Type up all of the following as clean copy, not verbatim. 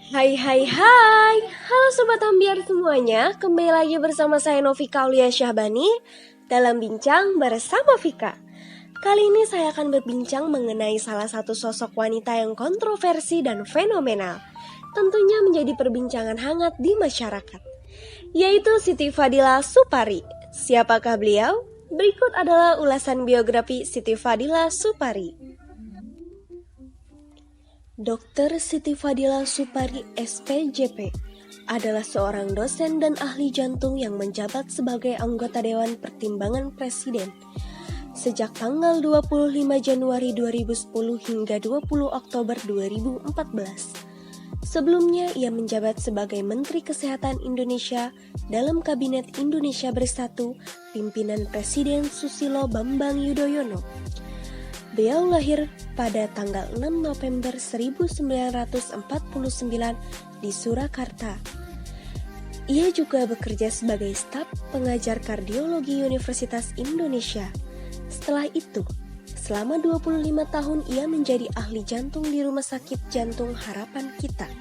Hai hai hai, halo Sobat Ambiar semuanya, kembali lagi bersama saya Novika Aulia Syahbani dalam Bincang Bersama Vika. Kali ini saya akan berbincang mengenai salah satu sosok wanita yang kontroversi dan fenomenal, tentunya menjadi perbincangan hangat di masyarakat, yaitu Siti Fadila Supari. Siapakah beliau? Berikut adalah ulasan biografi Siti Fadila Supari. Dr. Siti Fadila Supari SPJP adalah seorang dosen dan ahli jantung yang menjabat sebagai anggota Dewan Pertimbangan Presiden sejak tanggal 25 Januari 2010 hingga 20 Oktober 2014. Sebelumnya ia menjabat sebagai Menteri Kesehatan Indonesia dalam Kabinet Indonesia Bersatu pimpinan Presiden Susilo Bambang Yudhoyono. Beliau lahir pada tanggal 6 November 1949 di Surakarta. Ia juga bekerja sebagai staf pengajar kardiologi Universitas Indonesia. Setelah itu, selama 25 tahun ia menjadi ahli jantung di Rumah Sakit Jantung Harapan Kita.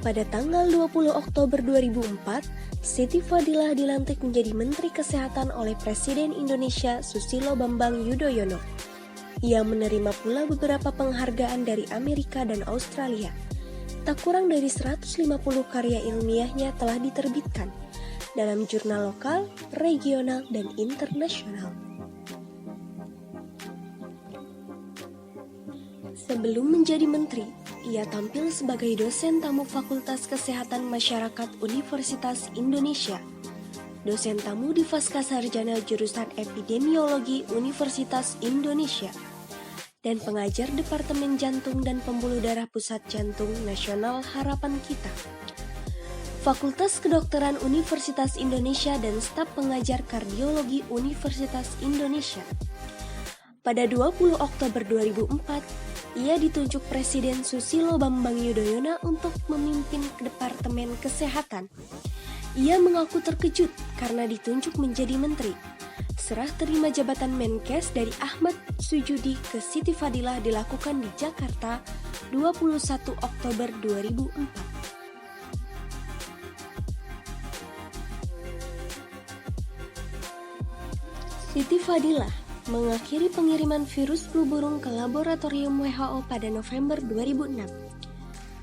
Pada tanggal 20 Oktober 2004, Siti Fadila dilantik menjadi Menteri Kesehatan oleh Presiden Indonesia Susilo Bambang Yudhoyono. Ia menerima pula beberapa penghargaan dari Amerika dan Australia. Tak kurang dari 150 karya ilmiahnya telah diterbitkan dalam jurnal lokal, regional, dan internasional. Sebelum menjadi menteri, ia tampil sebagai dosen tamu Fakultas Kesehatan Masyarakat Universitas Indonesia, dosen tamu di Faskasarjana jurusan Epidemiologi Universitas Indonesia, dan pengajar Departemen Jantung dan Pembuluh Darah Pusat Jantung Nasional Harapan Kita, Fakultas Kedokteran Universitas Indonesia dan staf pengajar Kardiologi Universitas Indonesia. Pada 20 Oktober 2004, ia ditunjuk Presiden Susilo Bambang Yudhoyono untuk memimpin Departemen Kesehatan. Ia mengaku terkejut karena ditunjuk menjadi menteri. Serah terima jabatan Menkes dari Ahmad Sujudi ke Siti Fadila dilakukan di Jakarta 21 Oktober 2004. Siti Fadila mengakhiri pengiriman virus flu burung ke laboratorium WHO pada November 2006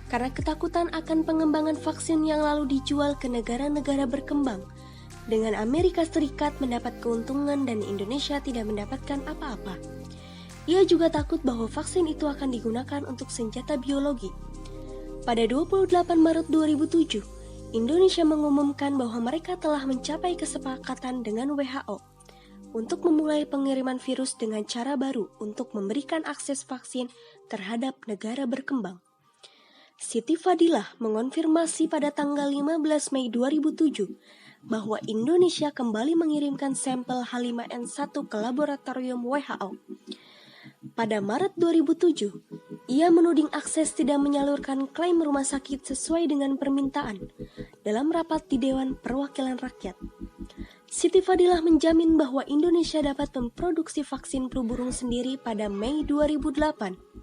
karena ketakutan akan pengembangan vaksin yang lalu dijual ke negara-negara berkembang, dengan Amerika Serikat mendapat keuntungan dan Indonesia tidak mendapatkan apa-apa. Ia juga takut bahwa vaksin itu akan digunakan untuk senjata biologi. Pada 28 Maret 2007, Indonesia mengumumkan bahwa mereka telah mencapai kesepakatan dengan WHO untuk memulai pengiriman virus dengan cara baru untuk memberikan akses vaksin terhadap negara berkembang. Siti Fadila mengonfirmasi pada tanggal 15 Mei 2007 bahwa Indonesia kembali mengirimkan sampel H5N1 ke laboratorium WHO. Pada Maret 2007, ia menuding Akses tidak menyalurkan klaim rumah sakit sesuai dengan permintaan dalam rapat di Dewan Perwakilan Rakyat. Siti Fadilah menjamin bahwa Indonesia dapat memproduksi vaksin flu burung sendiri pada Mei 2008.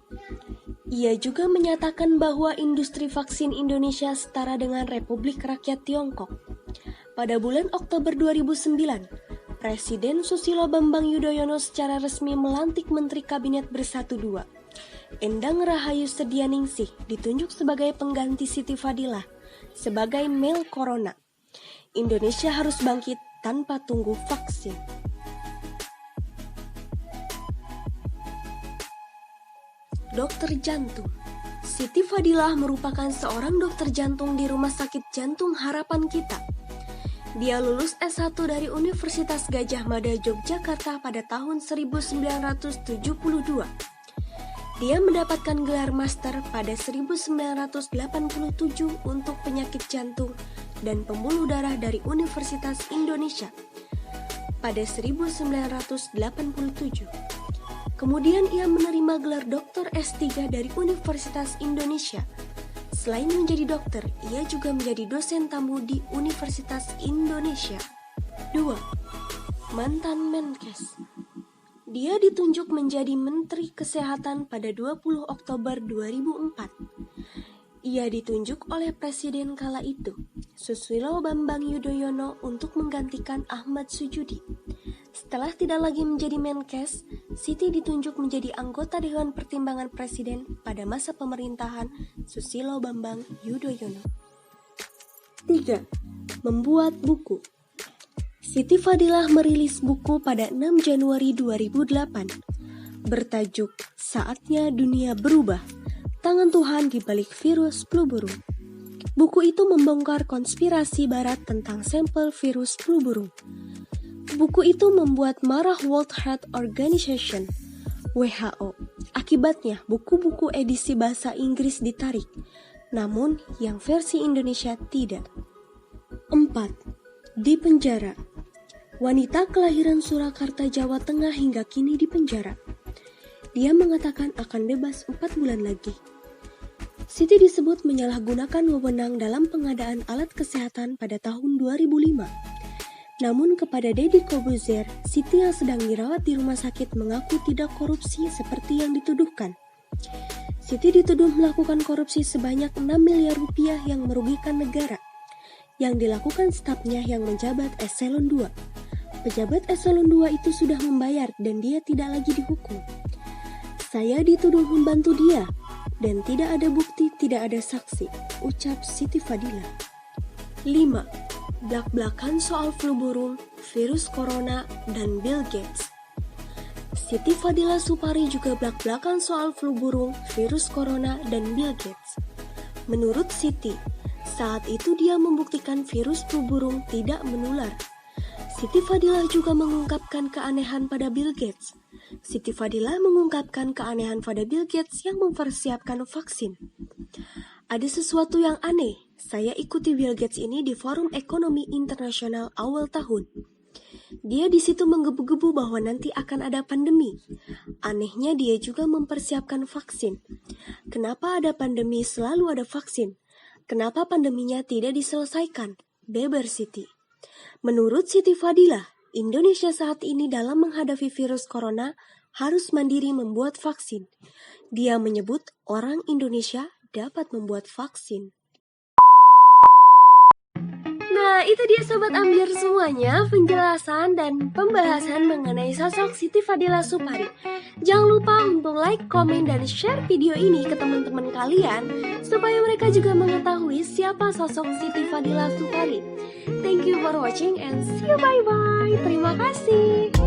Ia juga menyatakan bahwa industri vaksin Indonesia setara dengan Republik Rakyat Tiongkok. Pada bulan Oktober 2009, Presiden Susilo Bambang Yudhoyono secara resmi melantik Menteri Kabinet Bersatu II. Endang Rahayu Sedianingsih ditunjuk sebagai pengganti Siti Fadilah sebagai Mel Corona. Indonesia harus bangkit tanpa tunggu vaksin. Dokter jantung. Siti Fadilah merupakan seorang dokter jantung di Rumah Sakit Jantung Harapan Kita. Dia lulus S1 dari Universitas Gadjah Mada Yogyakarta pada tahun 1972. Dia mendapatkan gelar master pada 1987 untuk penyakit jantung dan pembuluh darah dari Universitas Indonesia pada 1987. Kemudian ia menerima gelar doktor S3 dari Universitas Indonesia. Selain menjadi dokter, ia juga menjadi dosen tamu di Universitas Indonesia. 2. Mantan Menkes. Dia ditunjuk menjadi Menteri Kesehatan pada 20 Oktober 2004. Ia ditunjuk oleh Presiden kala itu, Susilo Bambang Yudhoyono, untuk menggantikan Ahmad Sujudi. Setelah tidak lagi menjadi Menkes, Siti ditunjuk menjadi anggota Dewan Pertimbangan Presiden pada masa pemerintahan Susilo Bambang Yudhoyono. 3. Membuat buku. Siti Fadilah merilis buku pada 6 Januari 2008 bertajuk Saatnya Dunia Berubah, Tangan Tuhan di Balik Virus Flu Burung. Buku itu membongkar konspirasi barat tentang sampel virus flu burung. Buku itu membuat marah World Health Organization (WHO). Akibatnya, buku-buku edisi bahasa Inggris ditarik, namun yang versi Indonesia tidak. 4. Di penjara. Wanita kelahiran Surakarta, Jawa Tengah hingga kini di penjara. Dia mengatakan akan bebas 4 bulan lagi. Siti disebut menyalahgunakan wewenang dalam pengadaan alat kesehatan pada tahun 2005. Namun kepada Deddy Corbuzier, Siti yang sedang dirawat di rumah sakit mengaku tidak korupsi seperti yang dituduhkan. Siti dituduh melakukan korupsi sebanyak 6 miliar rupiah yang merugikan negara, yang dilakukan stafnya yang menjabat eselon 2. Pejabat eselon 2 itu sudah membayar dan dia tidak lagi dihukum. Saya dituduh membantu dia, dan tidak ada bukti, tidak ada saksi, ucap Siti Fadilah. 5. Blak-blakan soal flu burung, virus corona, dan Bill Gates. Siti Fadilah Supari juga blak-blakan soal flu burung, virus corona, dan Bill Gates. Menurut Siti, saat itu dia membuktikan virus flu burung tidak menular. Siti Fadilah juga mengungkapkan keanehan pada Bill Gates. Siti Fadilah mengungkapkan keanehan pada Bill Gates yang mempersiapkan vaksin. Ada sesuatu yang aneh. Saya ikuti Bill Gates ini di Forum Ekonomi Internasional awal tahun. Dia di situ menggebu-gebu bahwa nanti akan ada pandemi. Anehnya dia juga mempersiapkan vaksin. Kenapa ada pandemi selalu ada vaksin? Kenapa pandeminya tidak diselesaikan? Beber Siti. Menurut Siti Fadilah, Indonesia saat ini dalam menghadapi virus corona harus mandiri membuat vaksin. Dia menyebut orang Indonesia dapat membuat vaksin. Nah, itu dia Sobat Ambiar semuanya, penjelasan dan pembahasan mengenai sosok Siti Fadilah Supari. Jangan lupa untuk like, komen, dan share video ini ke teman-teman kalian supaya mereka juga mengetahui siapa sosok Siti Fadilah Supari. Thank you for watching and see you bye-bye. Terima kasih.